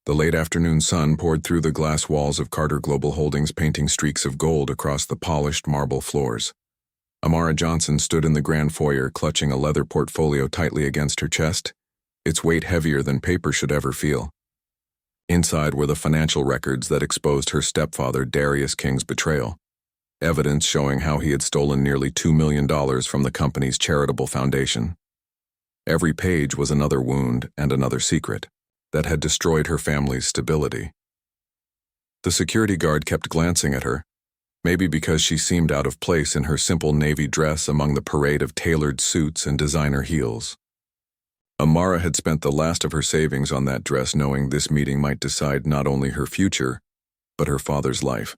The late afternoon sun poured through the glass walls of Carter Global Holdings, painting streaks of gold across the polished marble floors. Amara Johnson stood in the grand foyer, clutching a leather portfolio tightly against her chest, its weight heavier than paper should ever feel. Inside were the financial records that exposed her stepfather Darius King's betrayal, evidence showing how he had stolen nearly $2 million from the company's charitable foundation. Every page was another wound and another secret that had destroyed her family's stability. The security guard kept glancing at her, maybe because she seemed out of place in her simple navy dress among the parade of tailored suits and designer heels. Amara had spent the last of her savings on that dress, knowing this meeting might decide not only her future, but her father's life.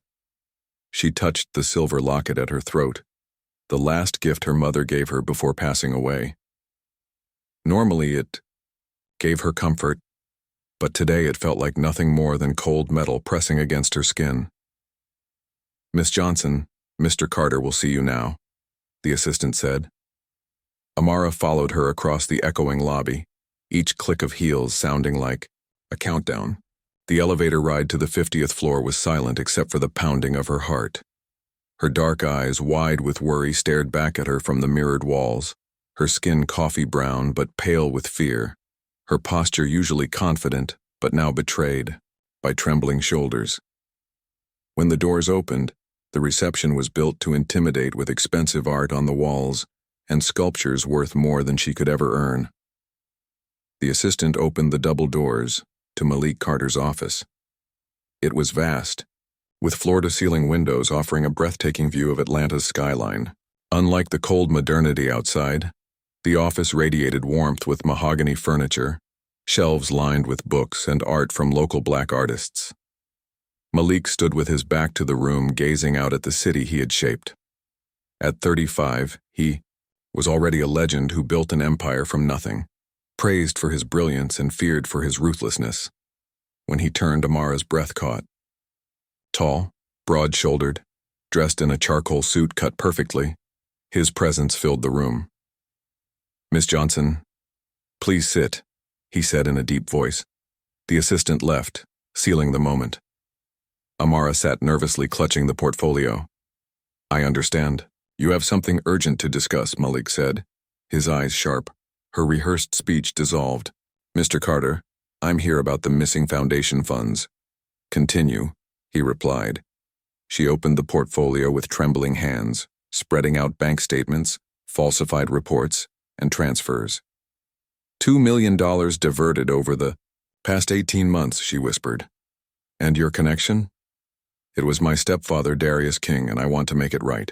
She touched the silver locket at her throat, the last gift her mother gave her before passing away. Normally it gave her comfort, but today it felt like nothing more than cold metal pressing against her skin. "Miss Johnson, Mr. Carter will see you now," the assistant said. Amara followed her across the echoing lobby, each click of heels sounding like a countdown. The elevator ride to the 50th floor was silent except for the pounding of her heart. Her dark eyes, wide with worry, stared back at her from the mirrored walls, her skin coffee brown but pale with fear, her posture usually confident but now betrayed by trembling shoulders. When the doors opened, the reception was built to intimidate with expensive art on the walls and sculptures worth more than she could ever earn. The assistant opened the double doors to Malik Carter's office. It was vast, with floor-to-ceiling windows offering a breathtaking view of Atlanta's skyline. Unlike the cold modernity outside, the office radiated warmth with mahogany furniture, shelves lined with books and art from local black artists. Malik stood with his back to the room, gazing out at the city he had shaped. At 35, he was already a legend who built an empire from nothing, praised for his brilliance and feared for his ruthlessness. When he turned, Amara's breath caught. Tall, broad-shouldered, dressed in a charcoal suit cut perfectly, his presence filled the room. "Miss Johnson, please sit," he said in a deep voice. The assistant left, sealing the moment. Amara sat nervously, clutching the portfolio. "I understand. You have something urgent to discuss," Malik said, his eyes sharp. Her rehearsed speech dissolved. "Mr. Carter, I'm here about the missing foundation funds." "Continue," he replied. She opened the portfolio with trembling hands, spreading out bank statements, falsified reports, and transfers. $2 million diverted over the past 18 months, she whispered. "And your connection?" "It was my stepfather, Darius King, and I want to make it right."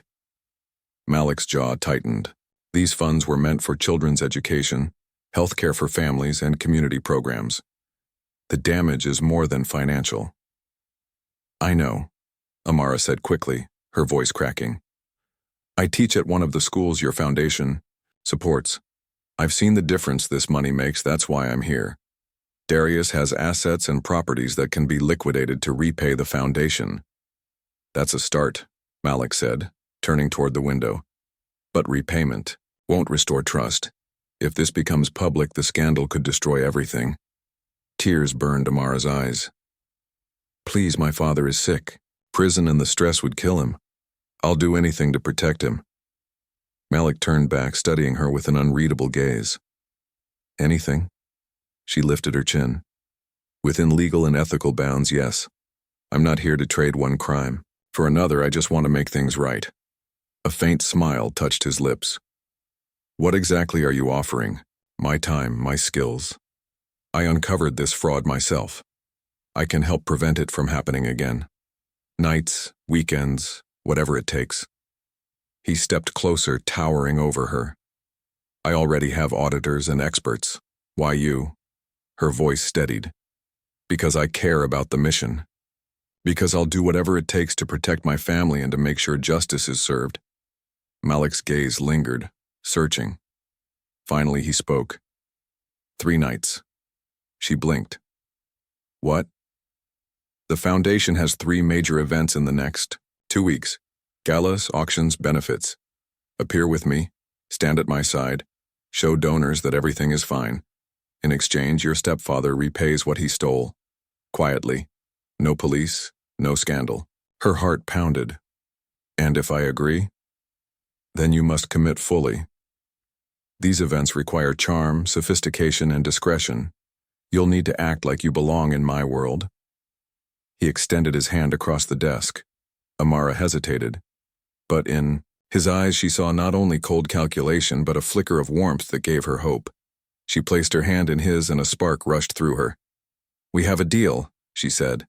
Malik's jaw tightened. These funds were meant for children's education, healthcare for families, and community programs. The damage is more than financial. "I know," Amara said quickly, her voice cracking. "I teach at one of the schools your foundation supports. I've seen the difference this money makes, that's why I'm here. Darius has assets and properties that can be liquidated to repay the foundation." "That's a start," Malik said, turning toward the window. "But repayment won't restore trust. If this becomes public, the scandal could destroy everything." Tears burned Amara's eyes. "Please, my father is sick. Prison and the stress would kill him. I'll do anything to protect him." Malik turned back, studying her with an unreadable gaze. "Anything?" She lifted her chin. "Within legal and ethical bounds, yes. I'm not here to trade one crime for another. I just want to make things right." A faint smile touched his lips. "What exactly are you offering?" "My time, my skills. I uncovered this fraud myself. I can help prevent it from happening again. Nights, weekends, whatever it takes." He stepped closer, towering over her. "I already have auditors and experts. Why you?" Her voice steadied. "Because I care about the mission. Because I'll do whatever it takes to protect my family and to make sure justice is served." Malik's gaze lingered, searching. Finally he spoke. 3 nights. She blinked. "What?" "The foundation has 3 major events in the next 2 weeks. Galas, auctions, benefits. Appear with me, stand at my side, show donors that everything is fine. In exchange, your stepfather repays what he stole. quietly. No police, no scandal. Her heart pounded. And if I agree? Then you must commit fully. These events require charm, sophistication, and discretion. You'll need to act like you belong in my world. He extended his hand across the desk. Amara hesitated. But in his eyes she saw not only cold calculation but a flicker of warmth that gave her hope. She placed her hand in his and a spark rushed through her. "We have a deal," she said.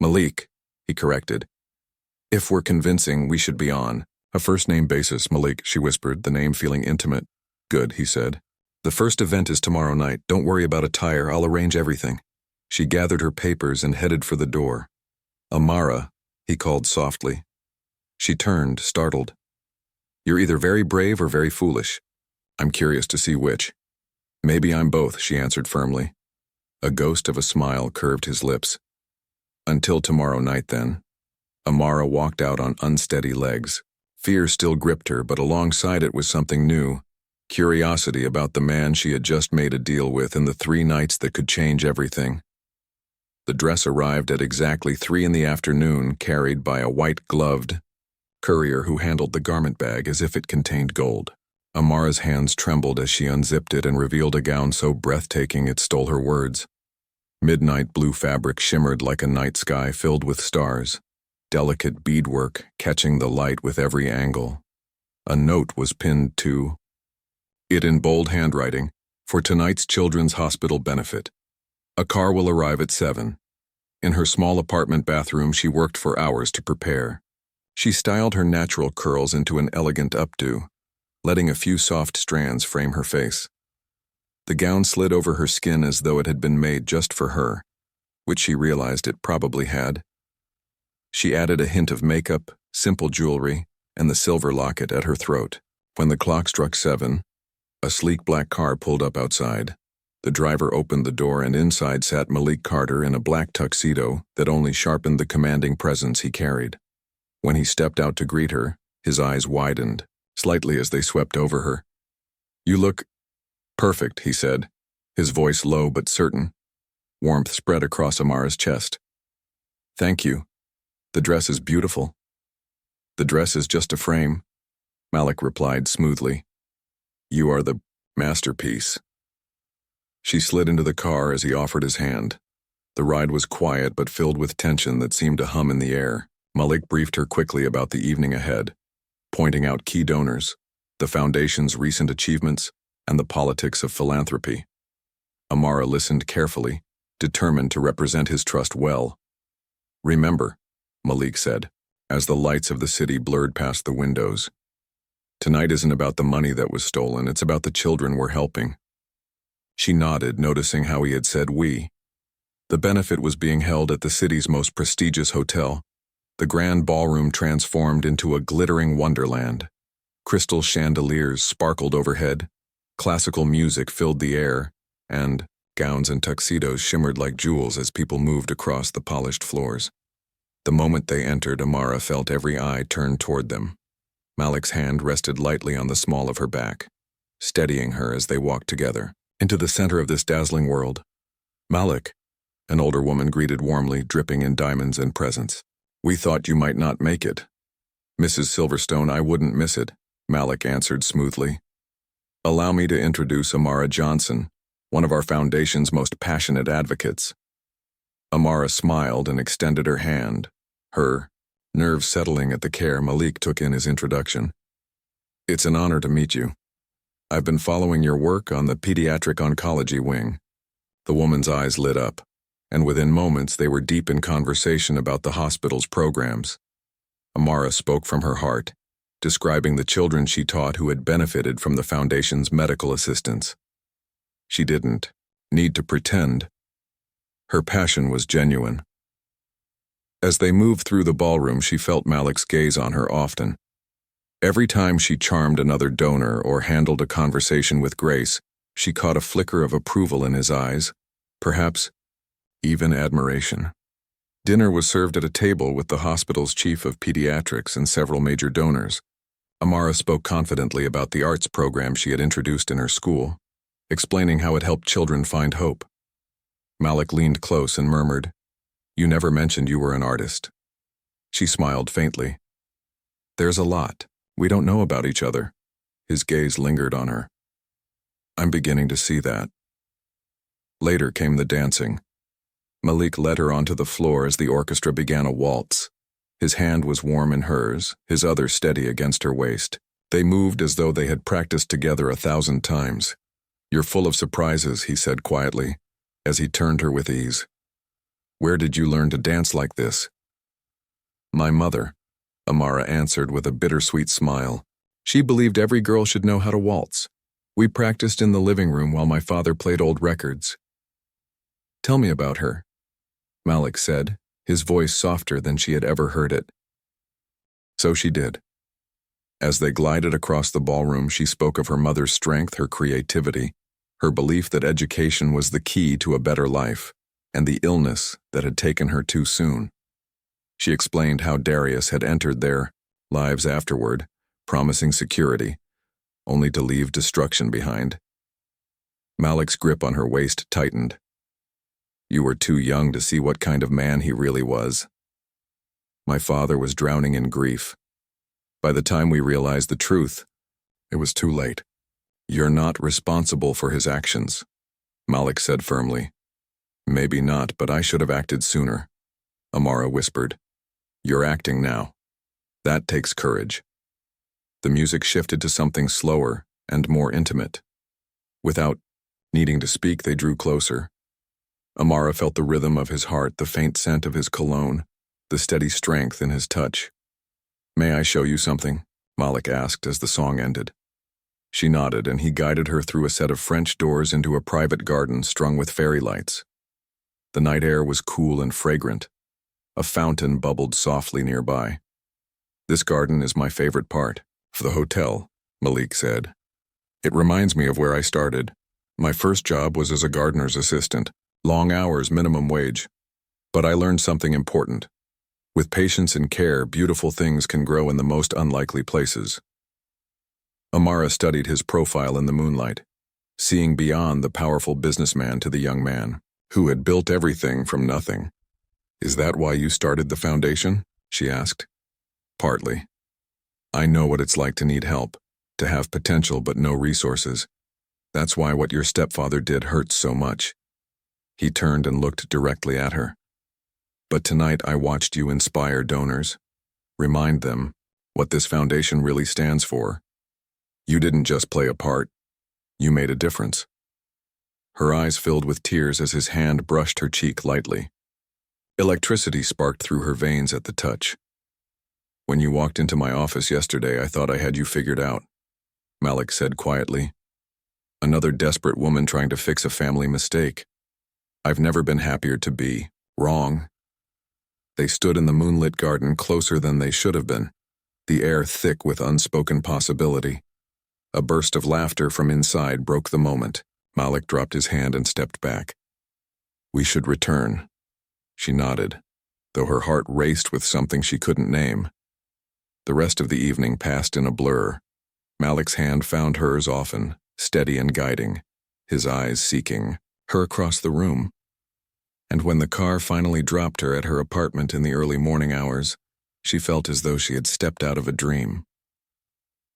"Malik," he corrected. "If we're convincing, we should be on a first-name basis, Malik," she whispered, the name feeling intimate. "Good," he said. "The first event is tomorrow night. Don't worry about attire. I'll arrange everything." She gathered her papers and headed for the door. "Amara," he called softly. She turned, startled. "You're either very brave or very foolish. I'm curious to see which." "Maybe I'm both," she answered firmly. A ghost of a smile curved his lips. "Until tomorrow night, then." Amara walked out on unsteady legs. Fear still gripped her, but alongside it was something new. Curiosity about the man she had just made a deal with in the 3 nights that could change everything. The dress arrived at exactly 3 p.m, carried by a white-gloved courier who handled the garment bag as if it contained gold. Amara's hands trembled as she unzipped it and revealed a gown so breathtaking it stole her words. Midnight blue fabric shimmered like a night sky filled with stars, delicate beadwork catching the light with every angle. A note was pinned to it in bold handwriting, "For tonight's Children's Hospital benefit. A car will arrive at 7. In her small apartment bathroom she worked for hours to prepare. She styled her natural curls into an elegant updo, letting a few soft strands frame her face. The gown slid over her skin as though it had been made just for her, which she realized it probably had. She added a hint of makeup, simple jewelry, and the silver locket at her throat. When the clock struck 7, a sleek black car pulled up outside. The driver opened the door and inside sat Malik Carter in a black tuxedo that only sharpened the commanding presence he carried. When he stepped out to greet her, his eyes widened, slightly as they swept over her. "You look perfect," he said, his voice low but certain. Warmth spread across Amara's chest. "Thank you. The dress is beautiful." "The dress is just a frame," Malik replied smoothly. "You are the masterpiece." She slid into the car as he offered his hand. The ride was quiet but filled with tension that seemed to hum in the air. Malik briefed her quickly about the evening ahead, pointing out key donors, the foundation's recent achievements, and the politics of philanthropy. Amara listened carefully, determined to represent his trust well. "Remember," Malik said, as the lights of the city blurred past the windows, "tonight isn't about the money that was stolen, it's about the children we're helping." She nodded, noticing how he had said we. The benefit was being held at the city's most prestigious hotel. The grand ballroom transformed into a glittering wonderland. Crystal chandeliers sparkled overhead, classical music filled the air, and gowns and tuxedos shimmered like jewels as people moved across the polished floors. The moment they entered, Amara felt every eye turned toward them. Malik's hand rested lightly on the small of her back, steadying her as they walked together into the center of this dazzling world. "Malik," an older woman greeted warmly, dripping in diamonds and presents. "We thought you might not make it." "Mrs. Silverstone, I wouldn't miss it," Malik answered smoothly. "Allow me to introduce Amara Johnson, one of our foundation's most passionate advocates." Amara smiled and extended her hand, her nerves settling at the care Malik took in his introduction. "It's an honor to meet you. I've been following your work on the pediatric oncology wing." The woman's eyes lit up, and within moments they were deep in conversation about the hospital's programs. Amara spoke from her heart, describing the children she taught who had benefited from the foundation's medical assistance. She didn't need to pretend. Her passion was genuine. As they moved through the ballroom, she felt Malik's gaze on her often. Every time she charmed another donor or handled a conversation with grace, she caught a flicker of approval in his eyes, perhaps even admiration. Dinner was served at a table with the hospital's chief of pediatrics and several major donors. Amara spoke confidently about the arts program she had introduced in her school, explaining how it helped children find hope. Malik leaned close and murmured, You never mentioned you were an artist. She smiled faintly. There's a lot. We don't know about each other. His gaze lingered on her. I'm beginning to see that. Later came the dancing. Malik led her onto the floor as the orchestra began a waltz. His hand was warm in hers, his other steady against her waist. They moved as though they had practiced together 1,000 times. You're full of surprises, he said quietly, as he turned her with ease. Where did you learn to dance like this? My mother, Amara answered with a bittersweet smile. She believed every girl should know how to waltz. We practiced in the living room while my father played old records. Tell me about her, Malik said, his voice softer than she had ever heard it. So she did. As they glided across the ballroom, she spoke of her mother's strength, her creativity, her belief that education was the key to a better life, and the illness that had taken her too soon. She explained how Darius had entered their lives afterward, promising security, only to leave destruction behind. Malik's grip on her waist tightened. You were too young to see what kind of man he really was. My father was drowning in grief. By the time we realized the truth, it was too late. You're not responsible for his actions, Malik said firmly. Maybe not, but I should have acted sooner, Amara whispered. You're acting now. That takes courage. The music shifted to something slower and more intimate. Without needing to speak, they drew closer. Amara felt the rhythm of his heart, the faint scent of his cologne, the steady strength in his touch. May I show you something? Malik asked as the song ended. She nodded, and he guided her through a set of French doors into a private garden strung with fairy lights. The night air was cool and fragrant. A fountain bubbled softly nearby. This garden is my favorite part. For the hotel, Malik said. It reminds me of where I started. My first job was as a gardener's assistant, long hours, minimum wage. But I learned something important. With patience and care, beautiful things can grow in the most unlikely places. Amara studied his profile in the moonlight, seeing beyond the powerful businessman to the young man, who had built everything from nothing. Is that why you started the foundation? She asked. Partly. I know what it's like to need help, to have potential but no resources. That's why what your stepfather did hurts so much. He turned and looked directly at her. But tonight I watched you inspire donors. Remind them what this foundation really stands for. You didn't just play a part. You made a difference. Her eyes filled with tears as his hand brushed her cheek lightly. Electricity sparked through her veins at the touch. When you walked into my office yesterday, I thought I had you figured out, Malik said quietly. Another desperate woman trying to fix a family mistake. I've never been happier to be wrong. They stood in the moonlit garden closer than they should have been, the air thick with unspoken possibility. A burst of laughter from inside broke the moment. Malik dropped his hand and stepped back. We should return. She nodded, though her heart raced with something she couldn't name. The rest of the evening passed in a blur. Malik's hand found hers often, steady and guiding, his eyes seeking her across the room. And when the car finally dropped her at her apartment in the early morning hours, she felt as though she had stepped out of a dream.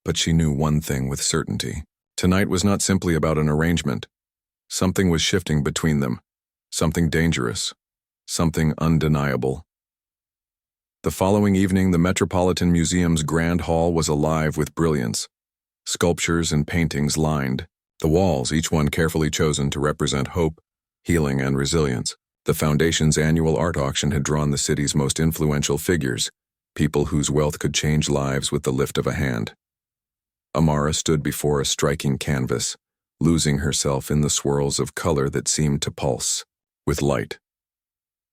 But she knew one thing with certainty. Tonight was not simply about an arrangement. Something was shifting between them, something dangerous, something undeniable. The following evening, the Metropolitan Museum's Grand Hall was alive with brilliance. Sculptures and paintings lined the walls, each one carefully chosen to represent hope, healing, and resilience. The Foundation's annual art auction had drawn the city's most influential figures, people whose wealth could change lives with the lift of a hand. Amara stood before a striking canvas, losing herself in the swirls of color that seemed to pulse with light.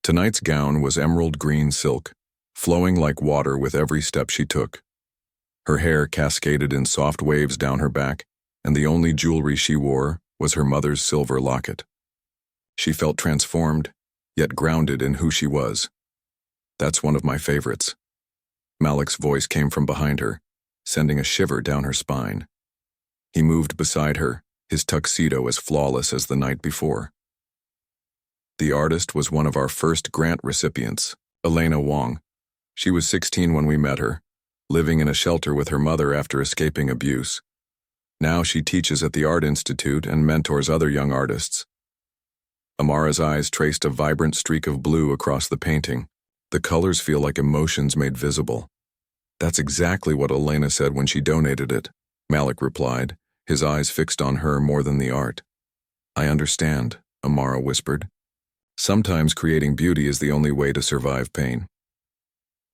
Tonight's gown was emerald green silk, flowing like water with every step she took. Her hair cascaded in soft waves down her back, and the only jewelry she wore was her mother's silver locket. She felt transformed, yet grounded in who she was. That's one of my favorites. Malik's voice came from behind her, sending a shiver down her spine. He moved beside her, his tuxedo as flawless as the night before. The artist was one of our first grant recipients, Elena Wong. She was 16 when we met her, living in a shelter with her mother after escaping abuse. Now she teaches at the Art Institute and mentors other young artists. Amara's eyes traced a vibrant streak of blue across the painting. The colors feel like emotions made visible. That's exactly what Elena said when she donated it, Malik replied, his eyes fixed on her more than the art. I understand, Amara whispered. Sometimes creating beauty is the only way to survive pain.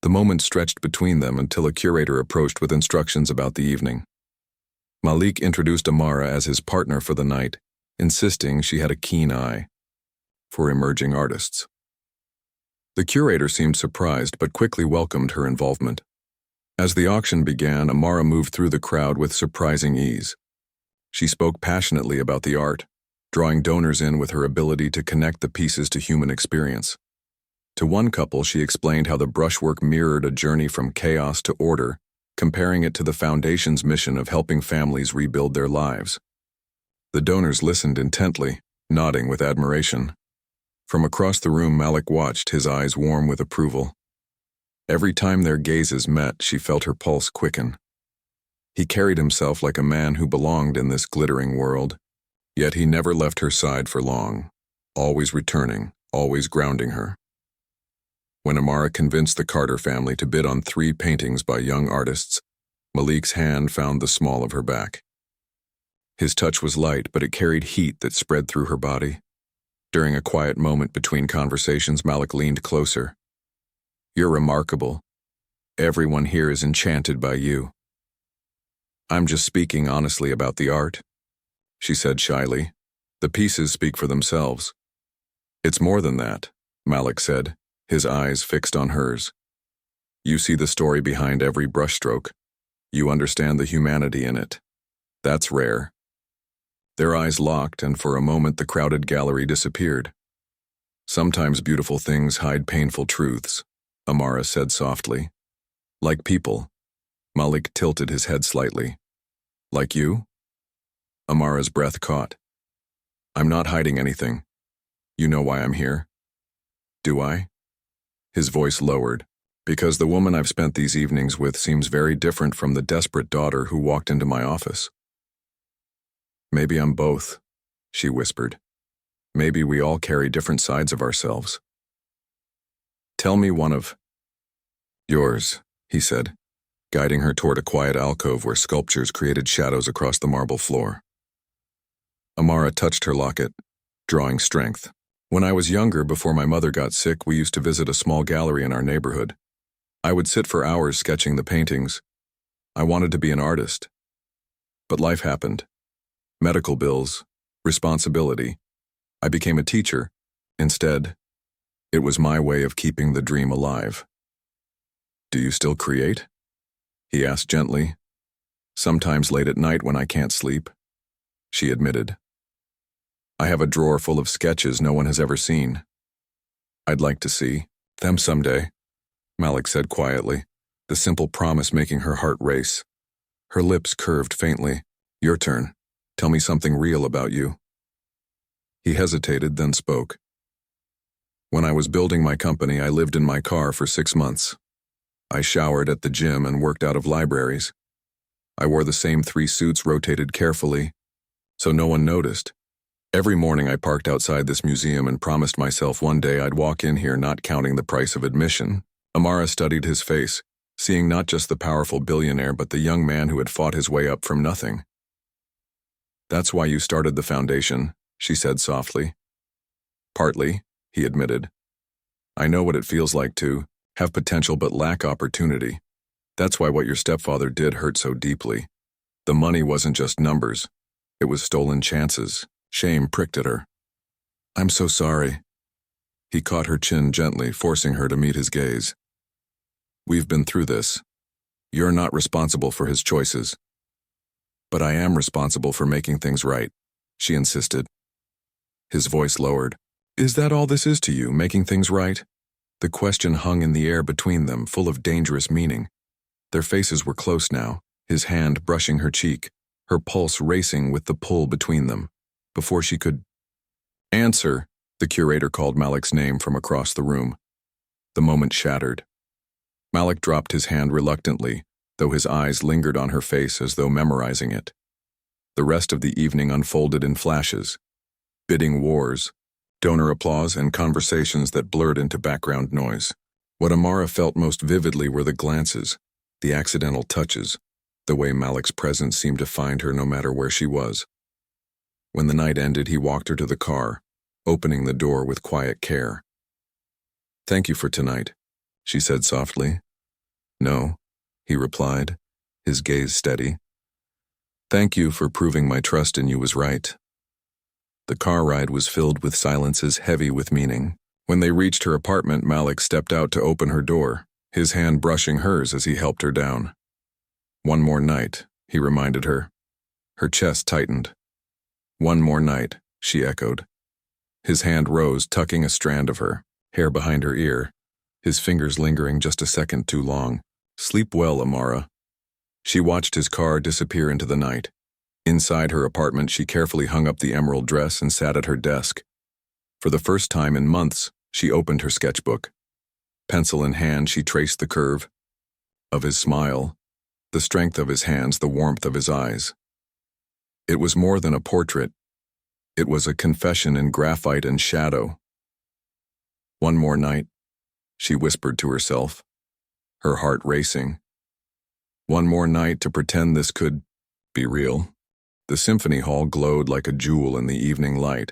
The moment stretched between them until a curator approached with instructions about the evening. Malik introduced Amara as his partner for the night, insisting she had a keen eye for emerging artists. The curator seemed surprised but quickly welcomed her involvement. As the auction began, Amara moved through the crowd with surprising ease. She spoke passionately about the art, drawing donors in with her ability to connect the pieces to human experience. To one couple, she explained how the brushwork mirrored a journey from chaos to order, comparing it to the Foundation's mission of helping families rebuild their lives. The donors listened intently, nodding with admiration. From across the room, Malik watched, his eyes warm with approval. Every time their gazes met, she felt her pulse quicken. He carried himself like a man who belonged in this glittering world, yet he never left her side for long, always returning, always grounding her. When Amara convinced the Carter family to bid on 3 paintings by young artists, Malik's hand found the small of her back. His touch was light, but it carried heat that spread through her body. During a quiet moment between conversations, Malik leaned closer. You're remarkable. Everyone here is enchanted by you. I'm just speaking honestly about the art, she said shyly. The pieces speak for themselves. It's more than that, Malik said, his eyes fixed on hers. You see the story behind every brushstroke. You understand the humanity in it. That's rare. Their eyes locked, and for a moment the crowded gallery disappeared. Sometimes beautiful things hide painful truths, Amara said softly. Like people. Malik tilted his head slightly. Like you? Amara's breath caught. I'm not hiding anything. You know why I'm here? Do I? His voice lowered. Because the woman I've spent these evenings with seems very different from the desperate daughter who walked into my office. Maybe I'm both, she whispered. Maybe we all carry different sides of ourselves. Tell me one of yours, he said, guiding her toward a quiet alcove where sculptures created shadows across the marble floor. Amara touched her locket, drawing strength. When I was younger, before my mother got sick, we used to visit a small gallery in our neighborhood. I would sit for hours sketching the paintings. I wanted to be an artist. But life happened. Medical bills, responsibility. I became a teacher. Instead, it was my way of keeping the dream alive. Do you still create? He asked gently. Sometimes late at night when I can't sleep, she admitted. I have a drawer full of sketches no one has ever seen. I'd like to see them someday, Malik said quietly, the simple promise making her heart race. Her lips curved faintly. Your turn. Tell me something real about you. He hesitated, then spoke. When I was building my company, I lived in my car for 6 months. I showered at the gym and worked out of libraries. I wore the same 3 suits rotated carefully, so no one noticed. Every morning I parked outside this museum and promised myself one day I'd walk in here not counting the price of admission. Amara studied his face, seeing not just the powerful billionaire but the young man who had fought his way up from nothing. That's why you started the foundation, she said softly. Partly, he admitted. I know what it feels like to have potential but lack opportunity. That's why what your stepfather did hurt so deeply. The money wasn't just numbers. It was stolen chances. Shame pricked at her. I'm so sorry. He caught her chin gently, forcing her to meet his gaze. We've been through this. You're not responsible for his choices. But I am responsible for making things right, she insisted. His voice lowered. Is that all this is to you, making things right? The question hung in the air between them, full of dangerous meaning. Their faces were close now, his hand brushing her cheek, her pulse racing with the pull between them. Before she could answer, The curator called Malik's name from across the room. The moment shattered. Malik dropped his hand reluctantly, though his eyes lingered on her face as though memorizing it. The rest of the evening unfolded in flashes. Bidding wars, donor applause, and conversations that blurred into background noise. What Amara felt most vividly were the glances, the accidental touches, the way Malik's presence seemed to find her no matter where she was. When the night ended, he walked her to the car, opening the door with quiet care. "Thank you for tonight," she said softly. "No," he replied, his gaze steady. "Thank you for proving my trust in you was right." The car ride was filled with silences heavy with meaning. When they reached her apartment, Malik stepped out to open her door, his hand brushing hers as he helped her down. "One more night," he reminded her. Her chest tightened. "One more night," she echoed. His hand rose, tucking a strand of her hair behind her ear, his fingers lingering just a second too long. "Sleep well, Amara." She watched his car disappear into the night. Inside her apartment, she carefully hung up the emerald dress and sat at her desk. For the first time in months, she opened her sketchbook. Pencil in hand, she traced the curve of his smile, the strength of his hands, the warmth of his eyes. It was more than a portrait. It was a confession in graphite and shadow. "One more night," she whispered to herself, her heart racing. "One more night to pretend this could be real." The symphony hall glowed like a jewel in the evening light,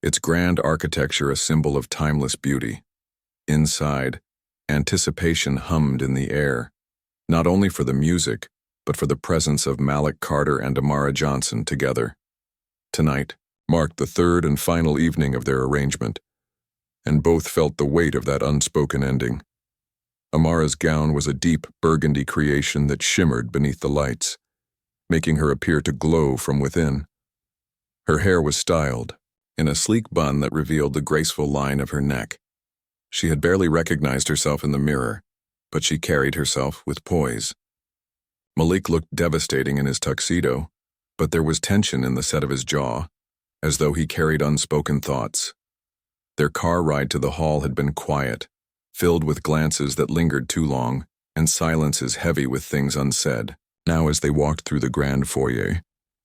its grand architecture a symbol of timeless beauty. Inside, anticipation hummed in the air, not only for the music, but for the presence of Malik Carter and Amara Johnson together. Tonight marked the third and final evening of their arrangement, and both felt the weight of that unspoken ending. Amara's gown was a deep burgundy creation that shimmered beneath the lights, making her appear to glow from within. Her hair was styled in a sleek bun that revealed the graceful line of her neck. She had barely recognized herself in the mirror, but she carried herself with poise. Malik looked devastating in his tuxedo, but there was tension in the set of his jaw, as though he carried unspoken thoughts. Their car ride to the hall had been quiet, filled with glances that lingered too long, and silences heavy with things unsaid. Now as they walked through the grand foyer,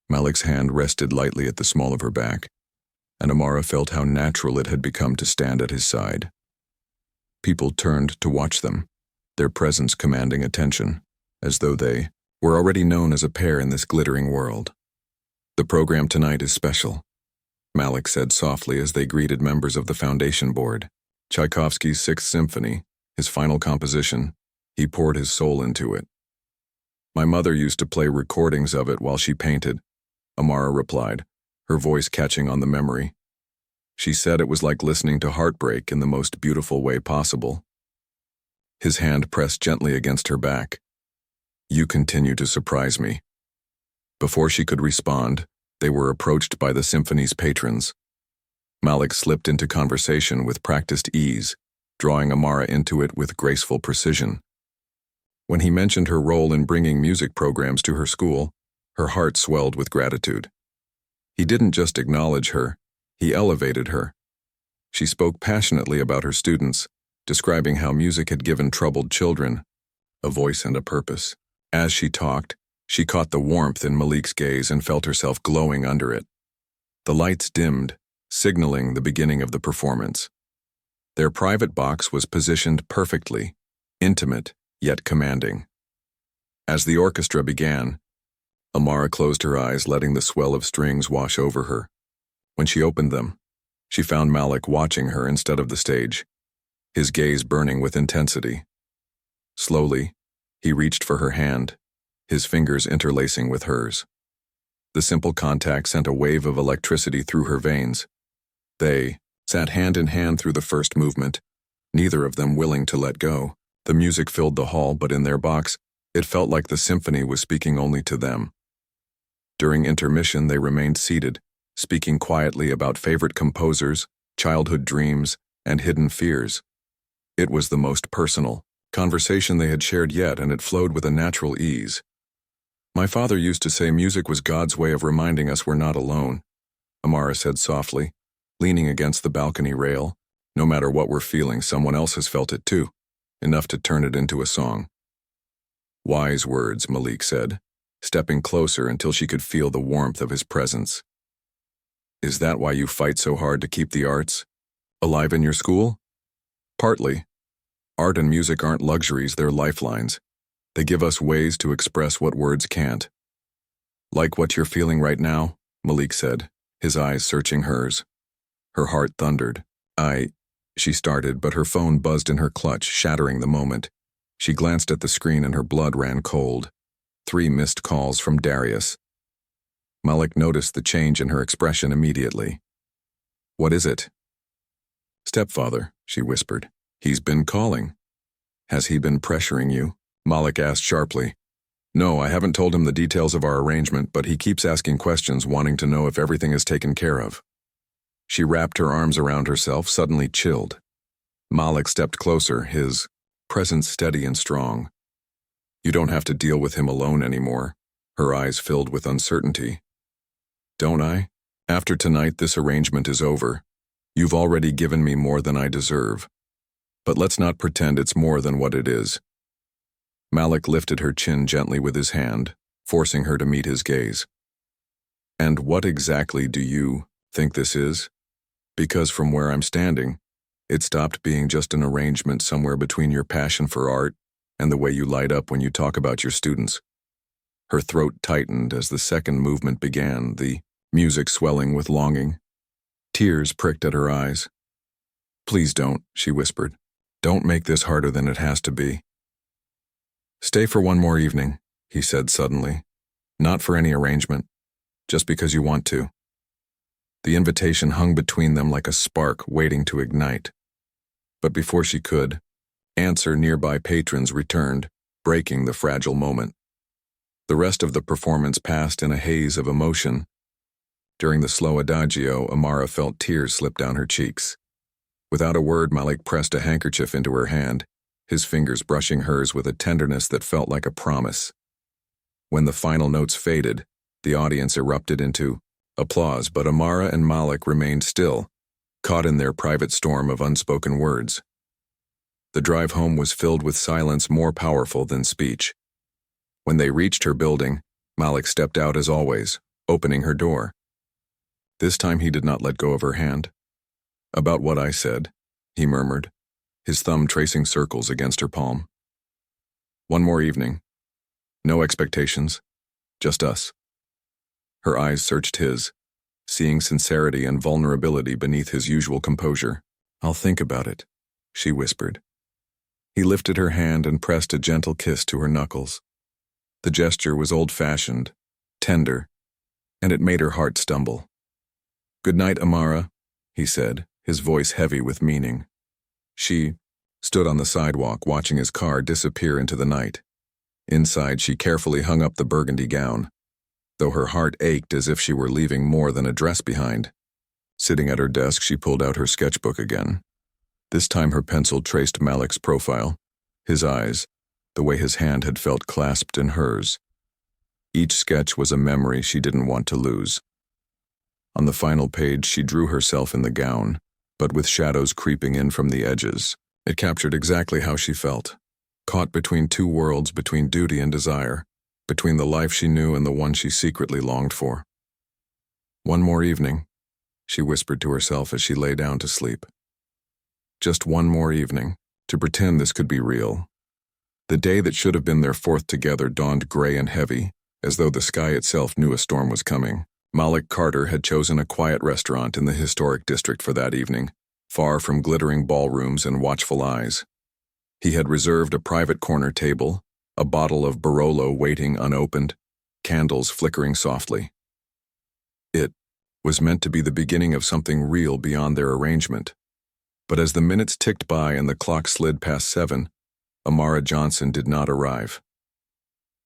Malik's hand rested lightly at the small of her back, and Amara felt how natural it had become to stand at his side. People turned to watch them, their presence commanding attention, as though they were already known as a pair in this glittering world. "The program tonight is special," Malik said softly as they greeted members of the foundation board. Tchaikovsky's Sixth Symphony, his final composition, he poured his soul into it. "My mother used to play recordings of it while she painted," Amara replied, her voice catching on the memory. "She said it was like listening to heartbreak in the most beautiful way possible." His hand pressed gently against her back. "You continue to surprise me." Before she could respond, they were approached by the symphony's patrons. Malik slipped into conversation with practiced ease, drawing Amara into it with graceful precision. When he mentioned her role in bringing music programs to her school, her heart swelled with gratitude. He didn't just acknowledge her, he elevated her. She spoke passionately about her students, describing how music had given troubled children a voice and a purpose. As she talked, she caught the warmth in Malik's gaze and felt herself glowing under it. The lights dimmed, signaling the beginning of the performance. Their private box was positioned perfectly, intimate, yet commanding. As the orchestra began, Amara closed her eyes, letting the swell of strings wash over her. When she opened them, she found Malik watching her instead of the stage, his gaze burning with intensity. Slowly, he reached for her hand, his fingers interlacing with hers. The simple contact sent a wave of electricity through her veins. They sat hand in hand through the first movement, neither of them willing to let go. The music filled the hall, but in their box, it felt like the symphony was speaking only to them. During intermission, they remained seated, speaking quietly about favorite composers, childhood dreams, and hidden fears. It was the most personal conversation they had shared yet, and it flowed with a natural ease. "My father used to say music was God's way of reminding us we're not alone," Amara said softly, leaning against the balcony rail. No matter what we're feeling, someone else has felt it too, enough to turn it into a song. Wise words, Malik said, stepping closer until she could feel the warmth of his presence. Is that why you fight so hard to keep the arts alive in your school? Partly. Art and music aren't luxuries, they're lifelines. They give us ways to express what words can't. Like what you're feeling right now, Malik said, his eyes searching hers. Her heart thundered. She started, but her phone buzzed in her clutch, shattering the moment. She glanced at the screen and her blood ran cold. 3 missed calls from Darius. Malik noticed the change in her expression immediately. What is it? Stepfather, she whispered. He's been calling. Has he been pressuring you? Malik asked sharply. No, I haven't told him the details of our arrangement, but he keeps asking questions, wanting to know if everything is taken care of. She wrapped her arms around herself, suddenly chilled. Malik stepped closer, his presence steady and strong. You don't have to deal with him alone anymore. Her eyes filled with uncertainty. Don't I? After tonight, this arrangement is over. You've already given me more than I deserve. But let's not pretend it's more than what it is. Malik lifted her chin gently with his hand, forcing her to meet his gaze. And what exactly do you think this is? Because from where I'm standing, it stopped being just an arrangement somewhere between your passion for art and the way you light up when you talk about your students. Her throat tightened as the second movement began, the music swelling with longing. Tears pricked at her eyes. Please don't, she whispered. Don't make this harder than it has to be. Stay for one more evening, he said suddenly. Not for any arrangement, just because you want to. The invitation hung between them like a spark waiting to ignite. But before she could answer, nearby patrons returned, breaking the fragile moment. The rest of the performance passed in a haze of emotion. During the slow adagio, Amara felt tears slip down her cheeks. Without a word, Malik pressed a handkerchief into her hand, his fingers brushing hers with a tenderness that felt like a promise. When the final notes faded, the audience erupted into applause, but Amara and Malik remained still, caught in their private storm of unspoken words. The drive home was filled with silence more powerful than speech. When they reached her building, Malik stepped out as always, opening her door. This time he did not let go of her hand. About what I said, he murmured, his thumb tracing circles against her palm. One more evening. No expectations, just us. Her eyes searched his, seeing sincerity and vulnerability beneath his usual composure. I'll think about it, she whispered. He lifted her hand and pressed a gentle kiss to her knuckles. The gesture was old-fashioned, tender, and it made her heart stumble. Good night, Amara, he said, his voice heavy with meaning. She stood on the sidewalk, watching his car disappear into the night. Inside, she carefully hung up the burgundy gown, though her heart ached as if she were leaving more than a dress behind. Sitting at her desk, she pulled out her sketchbook again. This time her pencil traced Malik's profile, his eyes, the way his hand had felt clasped in hers. Each sketch was a memory she didn't want to lose. On the final page, she drew herself in the gown, but with shadows creeping in from the edges. It captured exactly how she felt, caught between two worlds, between duty and desire, between the life she knew and the one she secretly longed for. One more evening, she whispered to herself as she lay down to sleep. Just one more evening, to pretend this could be real. The day that should have been their fourth together dawned gray and heavy, as though the sky itself knew a storm was coming. Malik Carter had chosen a quiet restaurant in the historic district for that evening, far from glittering ballrooms and watchful eyes. He had reserved a private corner table, a bottle of Barolo waiting unopened, candles flickering softly. It was meant to be the beginning of something real beyond their arrangement. But as the minutes ticked by and the clock slid past 7, Amara Johnson did not arrive.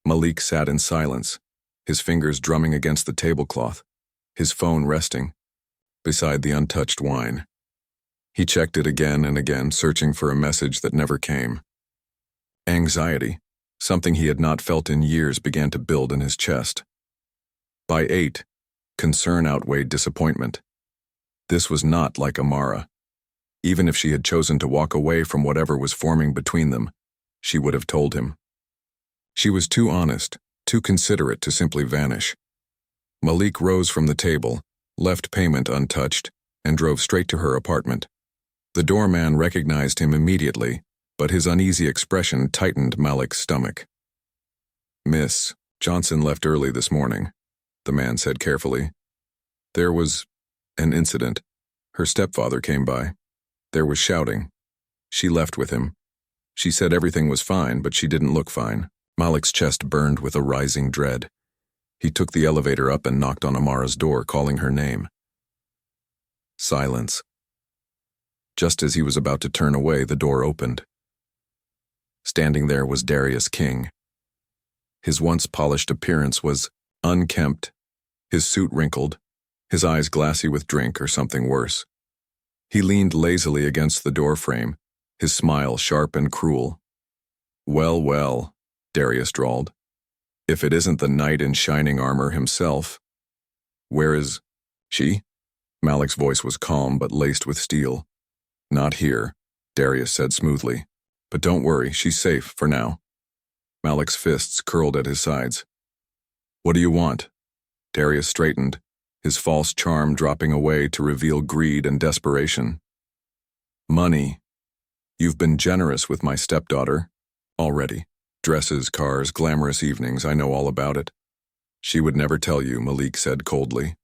Malik sat in silence, his fingers drumming against the tablecloth, his phone resting beside the untouched wine. He checked it again and again, searching for a message that never came. Anxiety, something he had not felt in years, began to build in his chest. By 8, concern outweighed disappointment. This was not like Amara. Even if she had chosen to walk away from whatever was forming between them, she would have told him. She was too honest, too considerate to simply vanish. Malik rose from the table, left payment untouched, and drove straight to her apartment. The doorman recognized him immediately, but his uneasy expression tightened Malik's stomach. "Miss Johnson left early this morning," the man said carefully. "There was an incident. Her stepfather came by. There was shouting. She left with him. She said everything was fine, but she didn't look fine." Malik's chest burned with a rising dread. He took the elevator up and knocked on Amara's door, calling her name. Silence. Just as he was about to turn away, the door opened. Standing there was Darius King. His once polished appearance was unkempt, his suit wrinkled, his eyes glassy with drink or something worse. He leaned lazily against the doorframe, his smile sharp and cruel. "Well, well," Darius drawled. "If it isn't the knight in shining armor himself. Where is she?" Malik's voice was calm but laced with steel. "Not here," Darius said smoothly. "But don't worry, she's safe for now." Malik's fists curled at his sides. "What do you want?" Darius straightened, his false charm dropping away to reveal greed and desperation. "Money. You've been generous with my stepdaughter. Already. Dresses, cars, glamorous evenings, I know all about it." "She would never tell you," Malik said coldly.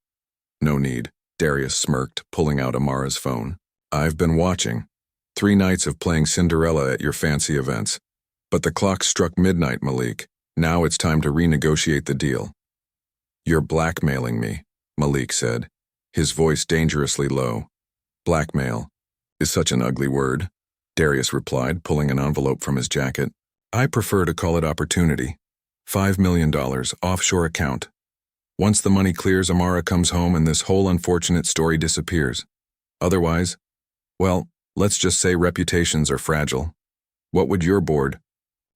"No need," Darius smirked, pulling out Amara's phone. "I've been watching. 3 nights of playing Cinderella at your fancy events. But the clock struck midnight, Malik. Now it's time to renegotiate the deal." "You're blackmailing me," Malik said, his voice dangerously low. "Blackmail is such an ugly word," Darius replied, pulling an envelope from his jacket. "I prefer to call it opportunity. $5 million, offshore account. Once the money clears, Amara comes home and this whole unfortunate story disappears. Otherwise, well, let's just say reputations are fragile. What would your board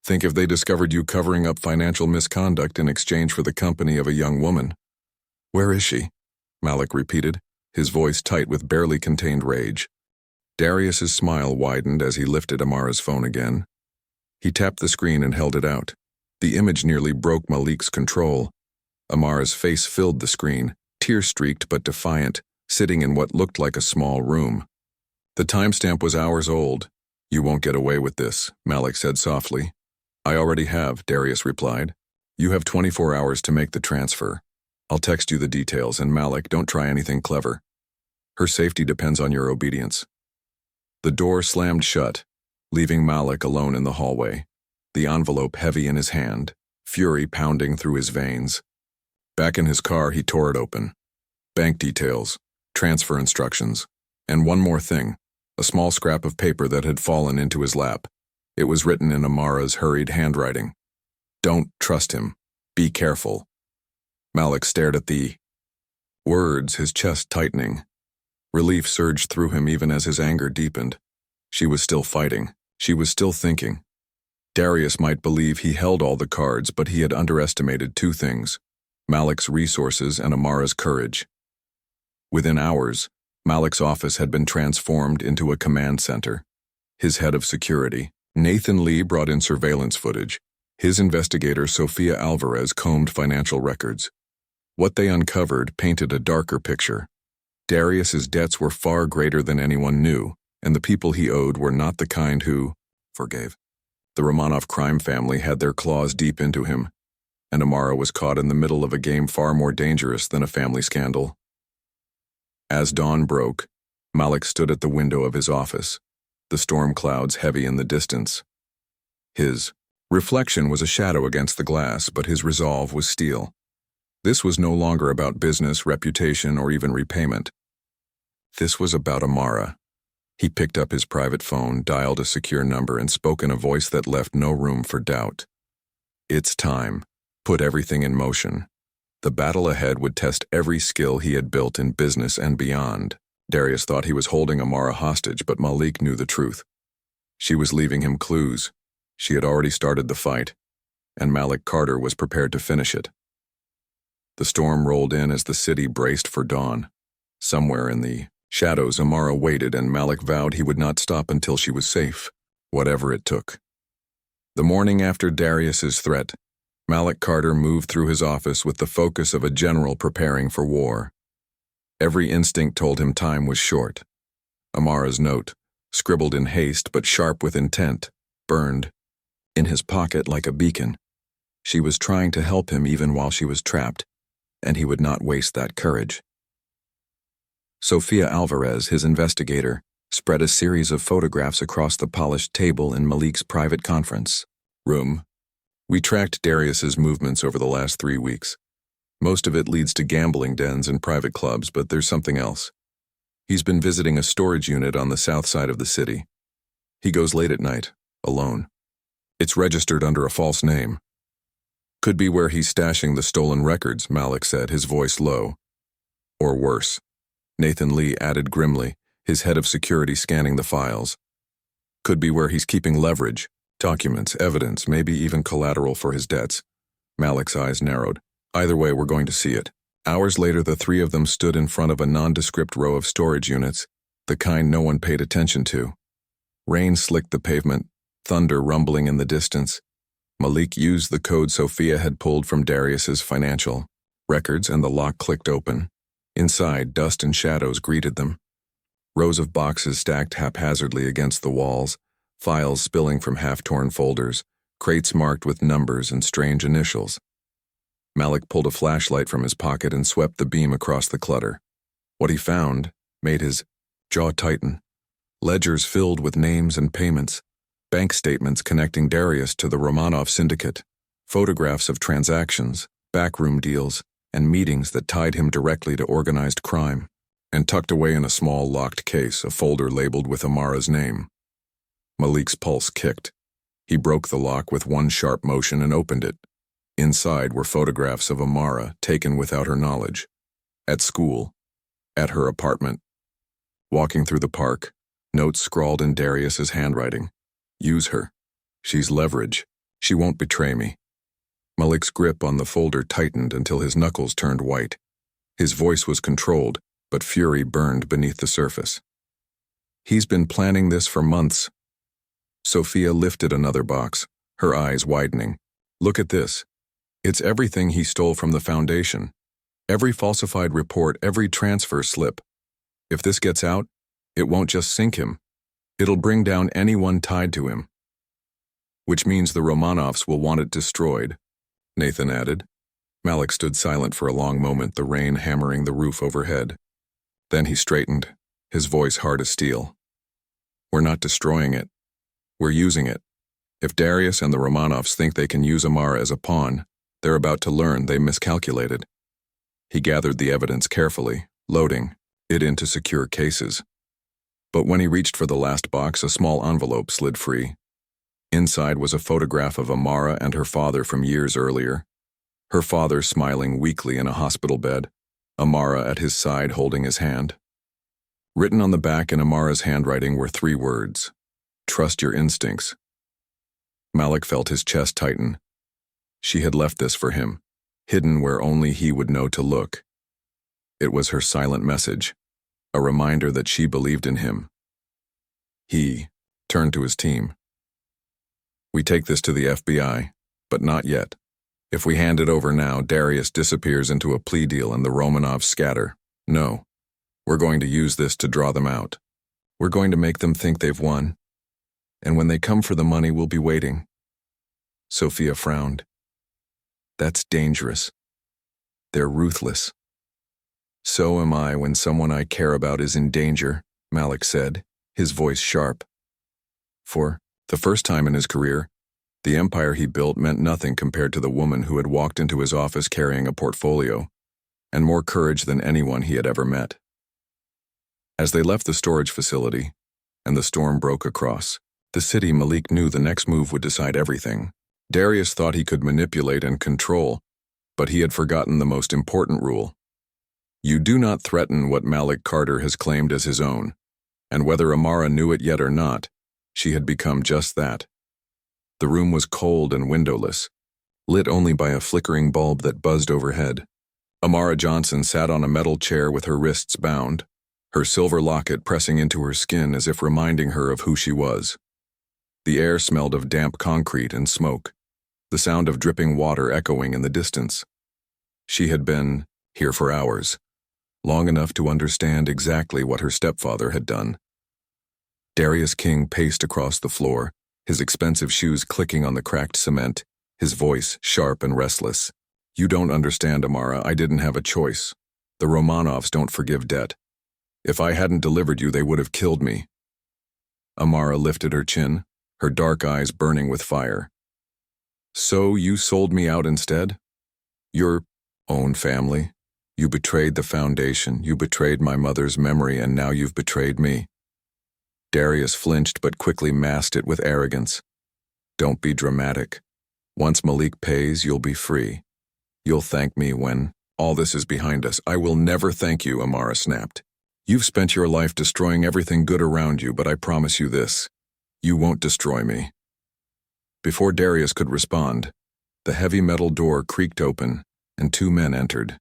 think if they discovered you covering up financial misconduct in exchange for the company of a young woman?" "Where is she?" Malik repeated, his voice tight with barely contained rage. Darius's smile widened as he lifted Amara's phone again. He tapped the screen and held it out. The image nearly broke Malik's control. Amara's face filled the screen, tear-streaked but defiant, sitting in what looked like a small room. "The timestamp was hours old. You won't get away with this," Malik said softly. "I already have," Darius replied. "You have 24 hours to make the transfer. I'll text you the details, and Malik, don't try anything clever. Her safety depends on your obedience." The door slammed shut, leaving Malik alone in the hallway, the envelope heavy in his hand, fury pounding through his veins. Back in his car, he tore it open. Bank details, transfer instructions, and one more thing, a small scrap of paper that had fallen into his lap. It was written in Amara's hurried handwriting. "Don't trust him. Be careful." Malik stared at the words, his chest tightening. Relief surged through him even as his anger deepened. She was still fighting. She was still thinking. Darius might believe he held all the cards, but he had underestimated 2 things: Malik's resources and Amara's courage. Within hours, Malik's office had been transformed into a command center. His head of security, Nathan Lee, brought in surveillance footage. His investigator, Sofia Alvarez, combed financial records. What they uncovered painted a darker picture. Darius's debts were far greater than anyone knew, and the people he owed were not the kind who forgave. The Romanov crime family had their claws deep into him, and Amara was caught in the middle of a game far more dangerous than a family scandal. As dawn broke, Malik stood at the window of his office, the storm clouds heavy in the distance. His reflection was a shadow against the glass, but his resolve was steel. This was no longer about business, reputation, or even repayment. This was about Amara. He picked up his private phone, dialed a secure number, and spoke in a voice that left no room for doubt. "It's time. Put everything in motion." The battle ahead would test every skill he had built in business and beyond. Darius thought he was holding Amara hostage, but Malik knew the truth. She was leaving him clues. She had already started the fight, and Malik Carter was prepared to finish it. The storm rolled in as the city braced for dawn. Somewhere in the Shadows, Amara waited, and Malik vowed he would not stop until she was safe, whatever it took. The morning after Darius's threat, Malik Carter moved through his office with the focus of a general preparing for war. Every instinct told him time was short. Amara's note, scribbled in haste but sharp with intent, burned in his pocket like a beacon. She was trying to help him even while she was trapped, and he would not waste that courage. Sofia Alvarez, his investigator, spread a series of photographs across the polished table in Malik's private conference room. We tracked Darius's movements over the last 3 weeks. Most of it leads to gambling dens and private clubs, but there's something else. He's been visiting a storage unit on the south side of the city. He goes late at night, alone. It's registered under a false name. Could be where he's stashing the stolen records, Malik said, his voice low. Or worse. Nathan Lee added grimly, his head of security scanning the files. Could be where he's keeping leverage, documents, evidence, maybe even collateral for his debts. Malik's eyes narrowed. Either way, we're going to see it. Hours later, the three of them stood in front of a nondescript row of storage units, the kind no one paid attention to. Rain slicked the pavement, thunder rumbling in the distance. Malik used the code Sofia had pulled from Darius's financial records, and the lock clicked open. Inside, dust and shadows greeted them. Rows of boxes stacked haphazardly against the walls, files spilling from half-torn folders, crates marked with numbers and strange initials. Malik pulled a flashlight from his pocket and swept the beam across the clutter. What he found made his jaw tighten. Ledgers filled with names and payments, bank statements connecting Darius to the Romanov syndicate, photographs of transactions, backroom deals, and meetings that tied him directly to organized crime. And tucked away in a small locked case, a folder labeled with Amara's name. Malik's pulse kicked. He broke the lock with one sharp motion and opened it. Inside were photographs of Amara taken without her knowledge. At school. At her apartment. Walking through the park. Notes scrawled in Darius's handwriting. Use her. She's leverage. She won't betray me. Malik's grip on the folder tightened until his knuckles turned white. His voice was controlled, but fury burned beneath the surface. He's been planning this for months. Sofia lifted another box, her eyes widening. Look at this. It's everything he stole from the foundation. Every falsified report, every transfer slip. If this gets out, it won't just sink him. It'll bring down anyone tied to him. Which means the Romanovs will want it destroyed, Nathan added. Malik stood silent for a long moment, the rain hammering the roof overhead. Then he straightened, his voice hard as steel. We're not destroying it. We're using it. If Darius and the Romanovs think they can use Amara as a pawn, they're about to learn they miscalculated. He gathered the evidence carefully, loading it into secure cases. But when he reached for the last box, a small envelope slid free. Inside was a photograph of Amara and her father from years earlier. Her father smiling weakly in a hospital bed, Amara at his side holding his hand. Written on the back in Amara's handwriting were 3 words. Trust your instincts. Malik felt his chest tighten. She had left this for him, hidden where only he would know to look. It was her silent message, a reminder that she believed in him. He turned to his team. We take this to the FBI, but not yet. If we hand it over now, Darius disappears into a plea deal and the Romanovs scatter. No. We're going to use this to draw them out. We're going to make them think they've won. And when they come for the money, we'll be waiting. Sofia frowned. That's dangerous. They're ruthless. So am I when someone I care about is in danger, Malik said, his voice sharp. For the first time in his career, the empire he built meant nothing compared to the woman who had walked into his office carrying a portfolio, and more courage than anyone he had ever met. As they left the storage facility, and the storm broke across the city, Malik knew the next move would decide everything. Darius thought he could manipulate and control, but he had forgotten the most important rule. You do not threaten what Malik Carter has claimed as his own, and whether Amara knew it yet or not, she had become just that. The room was cold and windowless, lit only by a flickering bulb that buzzed overhead. Amara Johnson sat on a metal chair with her wrists bound, her silver locket pressing into her skin as if reminding her of who she was. The air smelled of damp concrete and smoke, the sound of dripping water echoing in the distance. She had been here for hours, long enough to understand exactly what her stepfather had done. Darius King paced across the floor, his expensive shoes clicking on the cracked cement, his voice sharp and restless. "You don't understand, Amara. I didn't have a choice. The Romanovs don't forgive debt. If I hadn't delivered you, they would have killed me." Amara lifted her chin, her dark eyes burning with fire. "So you sold me out instead? Your own family? You betrayed the foundation, you betrayed my mother's memory, and now you've betrayed me." Darius flinched but quickly masked it with arrogance. "Don't be dramatic. Once Malik pays, you'll be free. You'll thank me when all this is behind us." "I will never thank you," Amara snapped. "You've spent your life destroying everything good around you, but I promise you this. You won't destroy me." Before Darius could respond, the heavy metal door creaked open, and two men entered.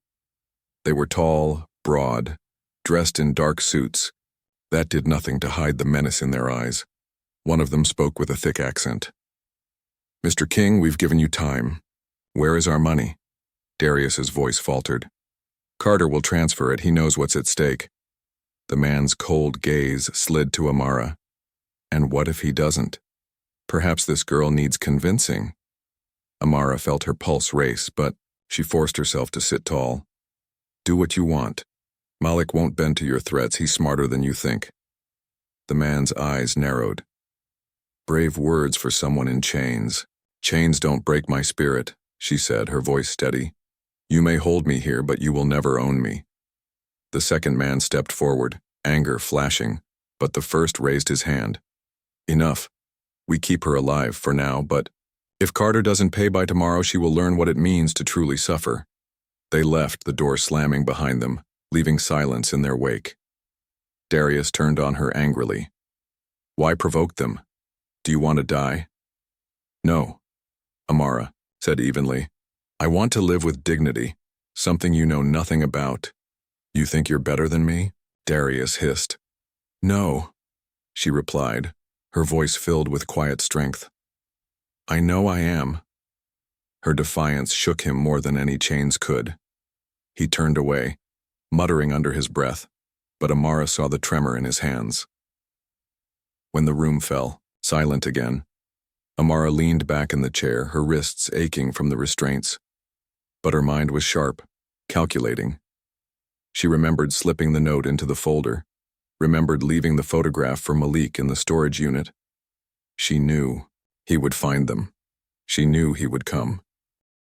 They were tall, broad, dressed in dark suits. That did nothing to hide the menace in their eyes. One of them spoke with a thick accent. "Mr. King, we've given you time. Where is our money?" Darius's voice faltered. "Carter will transfer it. He knows what's at stake." The man's cold gaze slid to Amara. "And what if he doesn't? Perhaps this girl needs convincing." Amara felt her pulse race, but she forced herself to sit tall. "Do what you want. Malik won't bend to your threats. He's smarter than you think." The man's eyes narrowed. "Brave words for someone in chains." "Chains don't break my spirit," she said, her voice steady. "You may hold me here, but you will never own me." The second man stepped forward, anger flashing, but the first raised his hand. "Enough. We keep her alive for now, but if Carter doesn't pay by tomorrow, she will learn what it means to truly suffer." They left, the door slamming behind them, leaving silence in their wake. Darius turned on her angrily. "Why provoke them? Do you want to die?" "No," Amara said evenly. "I want to live with dignity, something you know nothing about." "You think you're better than me?" Darius hissed. "No," she replied, her voice filled with quiet strength. "I know I am." Her defiance shook him more than any chains could. He turned away, muttering under his breath, but Amara saw the tremor in his hands. When the room fell, silent again, Amara leaned back in the chair, her wrists aching from the restraints. But her mind was sharp, calculating. She remembered slipping the note into the folder, remembered leaving the photograph for Malik in the storage unit. She knew he would find them. She knew he would come.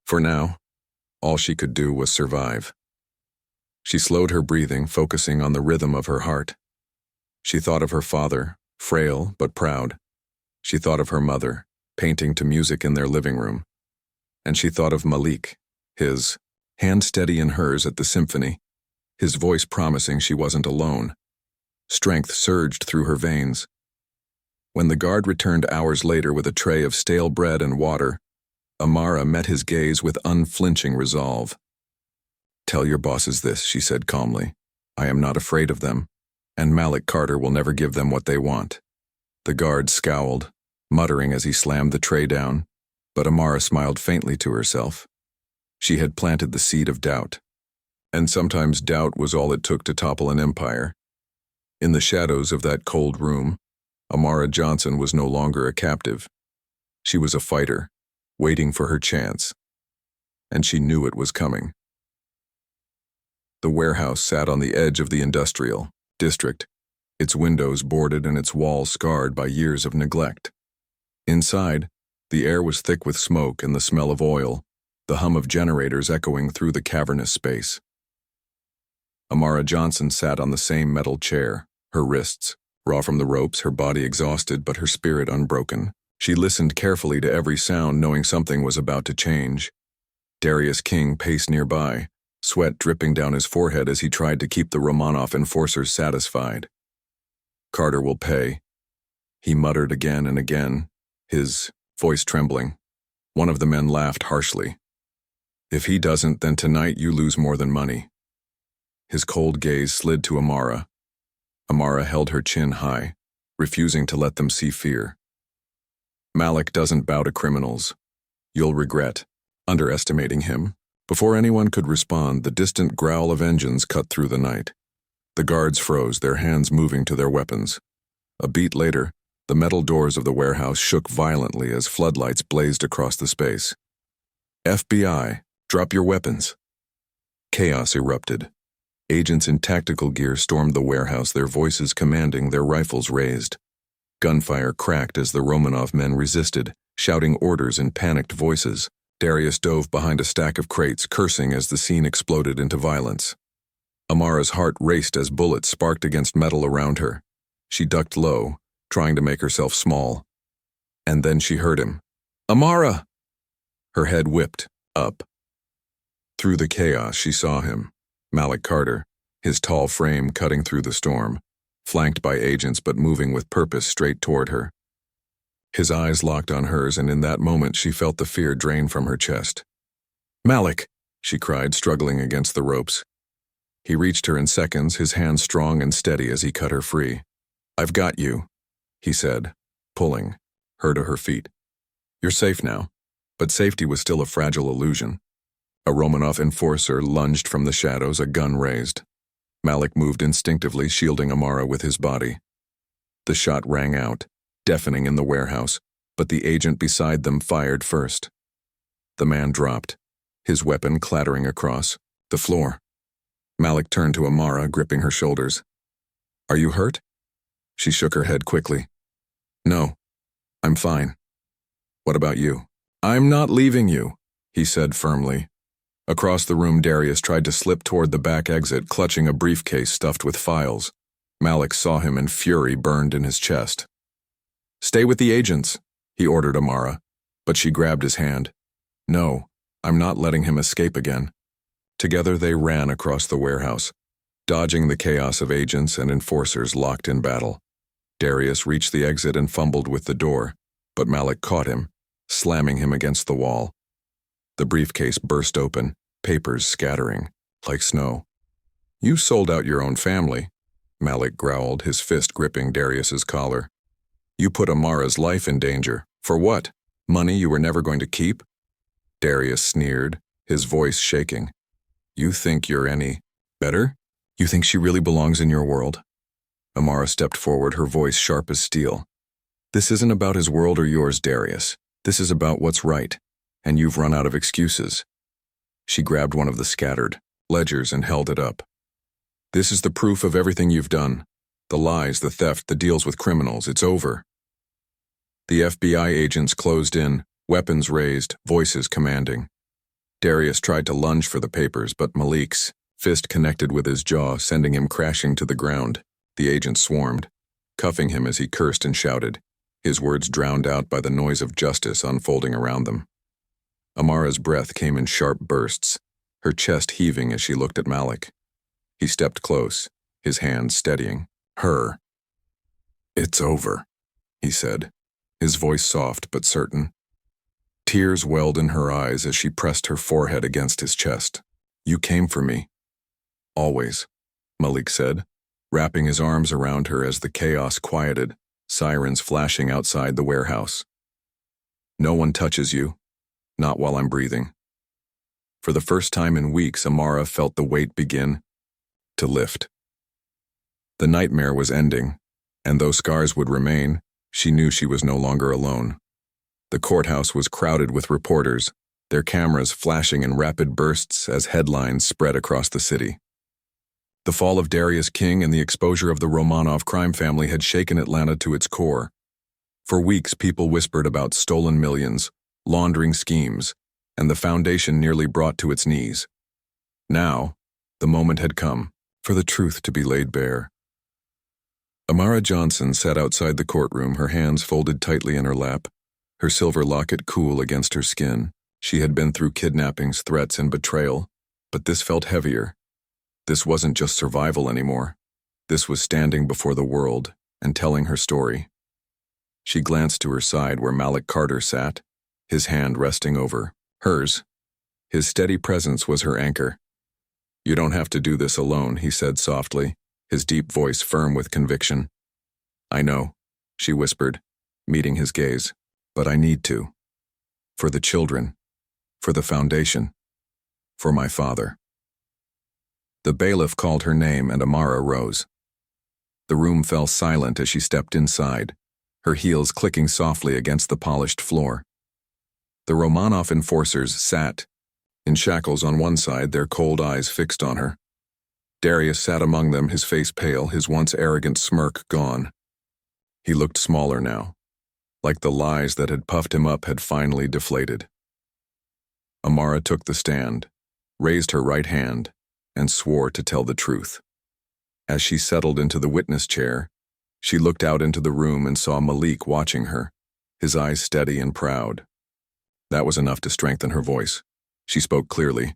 For now, all she could do was survive. She slowed her breathing, focusing on the rhythm of her heart. She thought of her father, frail but proud. She thought of her mother, painting to music in their living room. And she thought of Malik, his hand steady in hers at the symphony, his voice promising she wasn't alone. Strength surged through her veins. When the guard returned hours later with a tray of stale bread and water, Amara met his gaze with unflinching resolve. "Tell your bosses this," she said calmly. "I am not afraid of them, and Malik Carter will never give them what they want." The guard scowled, muttering as he slammed the tray down, but Amara smiled faintly to herself. She had planted the seed of doubt. And sometimes doubt was all it took to topple an empire. In the shadows of that cold room, Amara Johnson was no longer a captive. She was a fighter, waiting for her chance. And she knew it was coming. The warehouse sat on the edge of the industrial district, its windows boarded and its walls scarred by years of neglect. Inside, the air was thick with smoke and the smell of oil, the hum of generators echoing through the cavernous space. Amara Johnson sat on the same metal chair, her wrists raw from the ropes, her body exhausted but her spirit unbroken. She listened carefully to every sound, knowing something was about to change. Darius King paced nearby, sweat dripping down his forehead as he tried to keep the Romanov enforcers satisfied. "Carter will pay," he muttered again and again, his voice trembling. One of the men laughed harshly. "If he doesn't, then tonight you lose more than money." His cold gaze slid to Amara. Amara held her chin high, refusing to let them see fear. Malik doesn't bow to criminals. You'll regret underestimating him. Before anyone could respond, the distant growl of engines cut through the night. The guards froze, their hands moving to their weapons. A beat later, the metal doors of the warehouse shook violently as floodlights blazed across the space. FBI, drop your weapons. Chaos erupted. Agents in tactical gear stormed the warehouse, their voices commanding, their rifles raised. Gunfire cracked as the Romanov men resisted, shouting orders in panicked voices. Darius dove behind a stack of crates, cursing as the scene exploded into violence. Amara's heart raced as bullets sparked against metal around her. She ducked low, trying to make herself small. And then she heard him. Amara! Her head whipped, up. Through the chaos, she saw him, Malik Carter, his tall frame cutting through the storm, flanked by agents but moving with purpose straight toward her. His eyes locked on hers, and in that moment she felt the fear drain from her chest. Malik, she cried, struggling against the ropes. He reached her in seconds, his hand strong and steady as he cut her free. I've got you, he said, pulling her to her feet. You're safe now. But safety was still a fragile illusion. A Romanov enforcer lunged from the shadows, a gun raised. Malik moved instinctively, shielding Amara with his body. The shot rang out, deafening in the warehouse, but the agent beside them fired first. The man dropped, his weapon clattering across the floor. Malik turned to Amara, gripping her shoulders. Are you hurt? She shook her head quickly. No, I'm fine. What about you? I'm not leaving you, he said firmly. Across the room, Darius tried to slip toward the back exit, clutching a briefcase stuffed with files. Malik saw him, and fury burned in his chest. Stay with the agents, he ordered Amara, but she grabbed his hand. No, I'm not letting him escape again. Together they ran across the warehouse, dodging the chaos of agents and enforcers locked in battle. Darius reached the exit and fumbled with the door, but Malik caught him, slamming him against the wall. The briefcase burst open, papers scattering, like snow. You sold out your own family, Malik growled, his fist gripping Darius's collar. You put Amara's life in danger. For what? Money you were never going to keep? Darius sneered, his voice shaking. You think you're any better? You think she really belongs in your world? Amara stepped forward, her voice sharp as steel. This isn't about his world or yours, Darius. This is about what's right, and you've run out of excuses. She grabbed one of the scattered ledgers and held it up. This is the proof of everything you've done. The lies, the theft, the deals with criminals. It's over. The FBI agents closed in, weapons raised, voices commanding. Darius tried to lunge for the papers, but Malik's fist connected with his jaw, sending him crashing to the ground. The agents swarmed, cuffing him as he cursed and shouted, his words drowned out by the noise of justice unfolding around them. Amara's breath came in sharp bursts, her chest heaving as she looked at Malik. He stepped close, his hand steadying her. It's over, he said, his voice soft but certain. Tears welled in her eyes as she pressed her forehead against his chest. You came for me. Always, Malik said, wrapping his arms around her as the chaos quieted, sirens flashing outside the warehouse. No one touches you, not while I'm breathing. For the first time in weeks, Amara felt the weight begin to lift. The nightmare was ending, and though scars would remain, she knew she was no longer alone. The courthouse was crowded with reporters, their cameras flashing in rapid bursts as headlines spread across the city. The fall of Darius King and the exposure of the Romanov crime family had shaken Atlanta to its core. For weeks, people whispered about stolen millions, laundering schemes, and the foundation nearly brought to its knees. Now, the moment had come for the truth to be laid bare. Amara Johnson sat outside the courtroom, her hands folded tightly in her lap, her silver locket cool against her skin. She had been through kidnappings, threats, and betrayal, but this felt heavier. This wasn't just survival anymore. This was standing before the world and telling her story. She glanced to her side where Malik Carter sat, his hand resting over hers. His steady presence was her anchor. You don't have to do this alone, he said softly, his deep voice firm with conviction. "I know," she whispered, meeting his gaze, "but I need to. For the children. For the foundation. For my father." The bailiff called her name and Amara rose. The room fell silent as she stepped inside, her heels clicking softly against the polished floor. The Romanov enforcers sat, in shackles on one side, their cold eyes fixed on her. Darius sat among them, his face pale, his once arrogant smirk gone. He looked smaller now, like the lies that had puffed him up had finally deflated. Amara took the stand, raised her right hand, and swore to tell the truth. As she settled into the witness chair, she looked out into the room and saw Malik watching her, his eyes steady and proud. That was enough to strengthen her voice. She spoke clearly,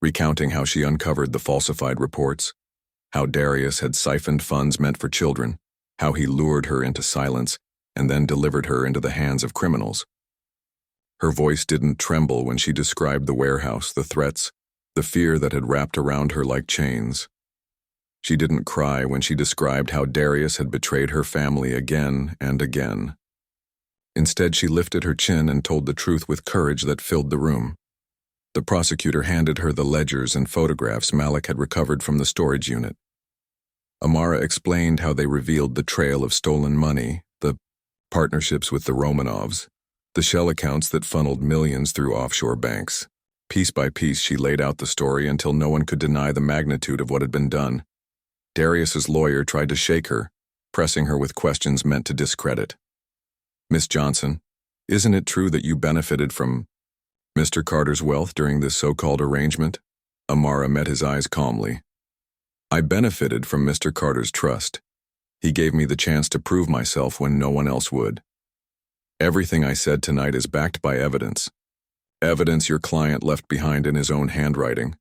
recounting how she uncovered the falsified reports, how Darius had siphoned funds meant for children, how he lured her into silence and then delivered her into the hands of criminals. Her voice didn't tremble when she described the warehouse, the threats, the fear that had wrapped around her like chains. She didn't cry when she described how Darius had betrayed her family again and again. Instead, she lifted her chin and told the truth with courage that filled the room. The prosecutor handed her the ledgers and photographs Malik had recovered from the storage unit. Amara explained how they revealed the trail of stolen money, the partnerships with the Romanovs, the shell accounts that funneled millions through offshore banks. Piece by piece, she laid out the story until no one could deny the magnitude of what had been done. Darius's lawyer tried to shake her, pressing her with questions meant to discredit. "Miss Johnson, isn't it true that you benefited from Mr. Carter's wealth during this so-called arrangement?" Amara met his eyes calmly. "I benefited from Mr. Carter's trust. He gave me the chance to prove myself when no one else would. Everything I said tonight is backed by evidence. Evidence your client left behind in his own handwriting."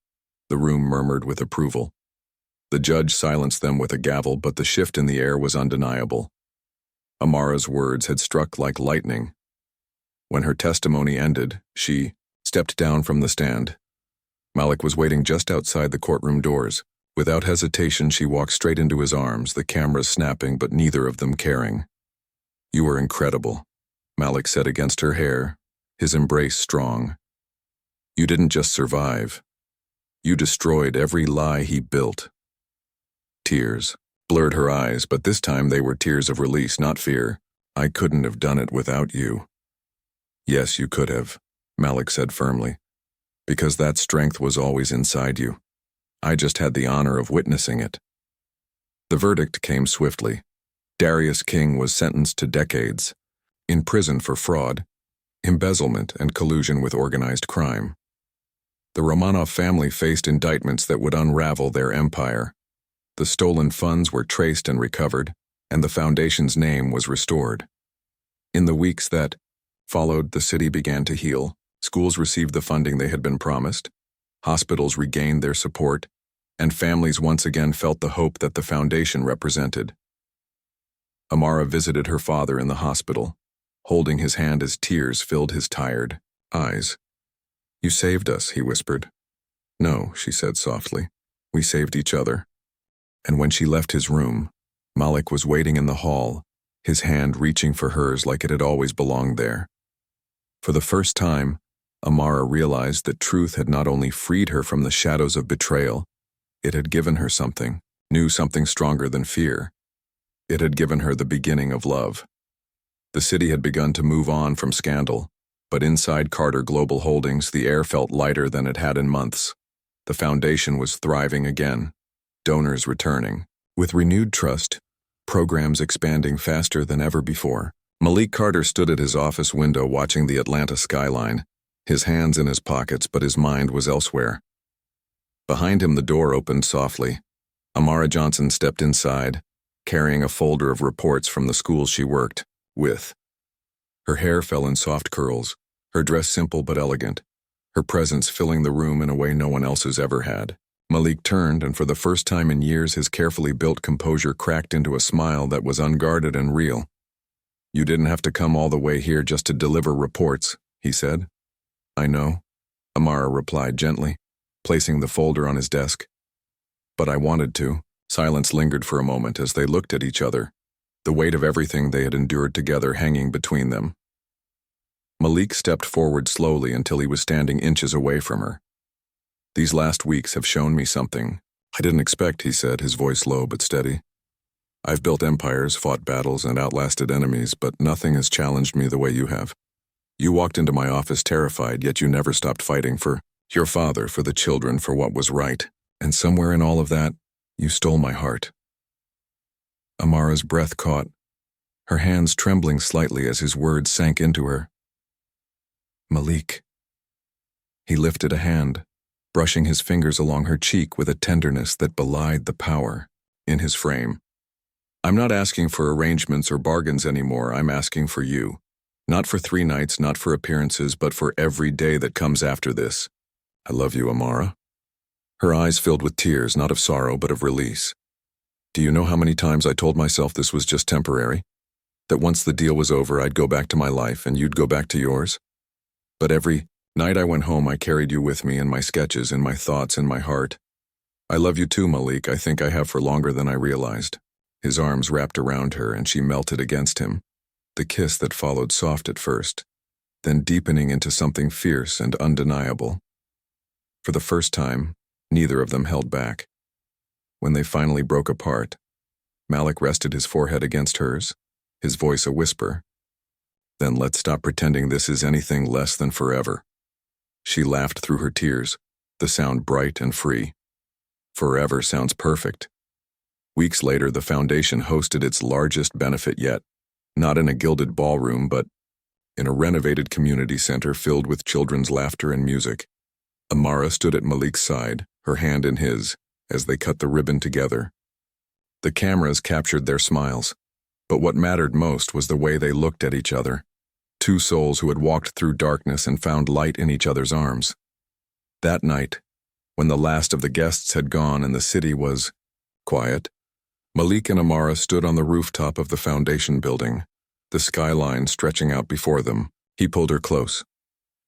The room murmured with approval. The judge silenced them with a gavel, but the shift in the air was undeniable. Amara's words had struck like lightning. When her testimony ended, she stepped down from the stand. Malik was waiting just outside the courtroom doors. Without hesitation, she walked straight into his arms, the cameras snapping but neither of them caring. "You were incredible," Malik said against her hair, his embrace strong. "You didn't just survive. You destroyed every lie he built." Tears blurred her eyes, but this time they were tears of release, not fear. "I couldn't have done it without you." "Yes, you could have," Malik said firmly, "because that strength was always inside you. I just had the honor of witnessing it." The verdict came swiftly. Darius King was sentenced to decades, in prison for fraud, embezzlement, and collusion with organized crime. The Romanov family faced indictments that would unravel their empire. The stolen funds were traced and recovered, and the foundation's name was restored. In the weeks that followed, the city began to heal. Schools received the funding they had been promised, hospitals regained their support, and families once again felt the hope that the foundation represented. Amara visited her father in the hospital, holding his hand as tears filled his tired eyes. "You saved us," he whispered. "No," she said softly. "We saved each other." And when she left his room, Malik was waiting in the hall, his hand reaching for hers like it had always belonged there. For the first time, Amara realized that truth had not only freed her from the shadows of betrayal, it had given her something new, something stronger than fear. It had given her the beginning of love. The city had begun to move on from scandal, but inside Carter Global Holdings, the air felt lighter than it had in months. The foundation was thriving again, donors returning. With renewed trust, programs expanding faster than ever before. Malik Carter stood at his office window watching the Atlanta skyline, his hands in his pockets, but his mind was elsewhere. Behind him, the door opened softly. Amara Johnson stepped inside, carrying a folder of reports from the schools she worked with. Her hair fell in soft curls, her dress simple but elegant, her presence filling the room in a way no one else's ever had. Malik turned, and for the first time in years, his carefully built composure cracked into a smile that was unguarded and real. "You didn't have to come all the way here just to deliver reports," he said. "I know," Amara replied gently, placing the folder on his desk. "But I wanted to." Silence lingered for a moment as they looked at each other, the weight of everything they had endured together hanging between them. Malik stepped forward slowly until he was standing inches away from her. "These last weeks have shown me something I didn't expect," he said, his voice low but steady. "I've built empires, fought battles, and outlasted enemies, but nothing has challenged me the way you have. You walked into my office terrified, yet you never stopped fighting for your father, for the children, for what was right. And somewhere in all of that, you stole my heart." Amara's breath caught, her hands trembling slightly as his words sank into her. "Malik." He lifted a hand, brushing his fingers along her cheek with a tenderness that belied the power in his frame. "I'm not asking for arrangements or bargains anymore. I'm asking for you. Not for 3 nights, not for appearances, but for every day that comes after this. I love you, Amara." Her eyes filled with tears, not of sorrow, but of release. "Do you know how many times I told myself this was just temporary? That once the deal was over, I'd go back to my life and you'd go back to yours? But every night I went home, I carried you with me in my sketches, in my thoughts, in my heart. I love you too, Malik. I think I have for longer than I realized." His arms wrapped around her and she melted against him, the kiss that followed soft at first, then deepening into something fierce and undeniable. For the first time, neither of them held back. When they finally broke apart, Malik rested his forehead against hers, his voice a whisper. "Then let's stop pretending this is anything less than forever." She laughed through her tears, the sound bright and free. Forever sounds perfect. Weeks later, the foundation hosted its largest benefit yet, not in a gilded ballroom, but in a renovated community center filled with children's laughter and music. Amara stood at Malik's side, her hand in his, as they cut the ribbon together. The cameras captured their smiles, but what mattered most was the way they looked at each other. 2 souls who had walked through darkness and found light in each other's arms. That night, when the last of the guests had gone and the city was quiet, Malik and Amara stood on the rooftop of the foundation building, the skyline stretching out before them. He pulled her close,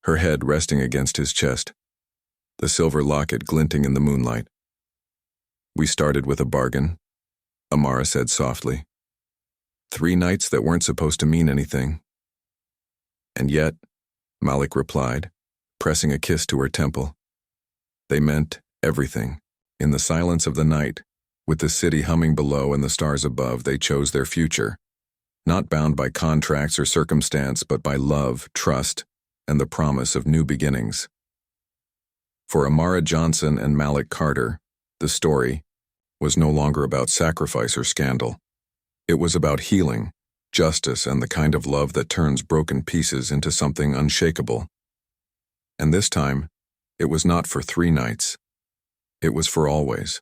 her head resting against his chest, the silver locket glinting in the moonlight. "We started with a bargain," Amara said softly. 3 nights that weren't supposed to mean anything. "And yet," Malik replied, pressing a kiss to her temple, "they meant everything. In the silence of the night, with the city humming below and the stars above, they chose their future, not bound by contracts or circumstance, but by love, trust, and the promise of new beginnings." For Amara Johnson and Malik Carter, the story was no longer about sacrifice or scandal. It was about healing, justice, and the kind of love that turns broken pieces into something unshakable. And this time, it was not for 3 nights. It was for always.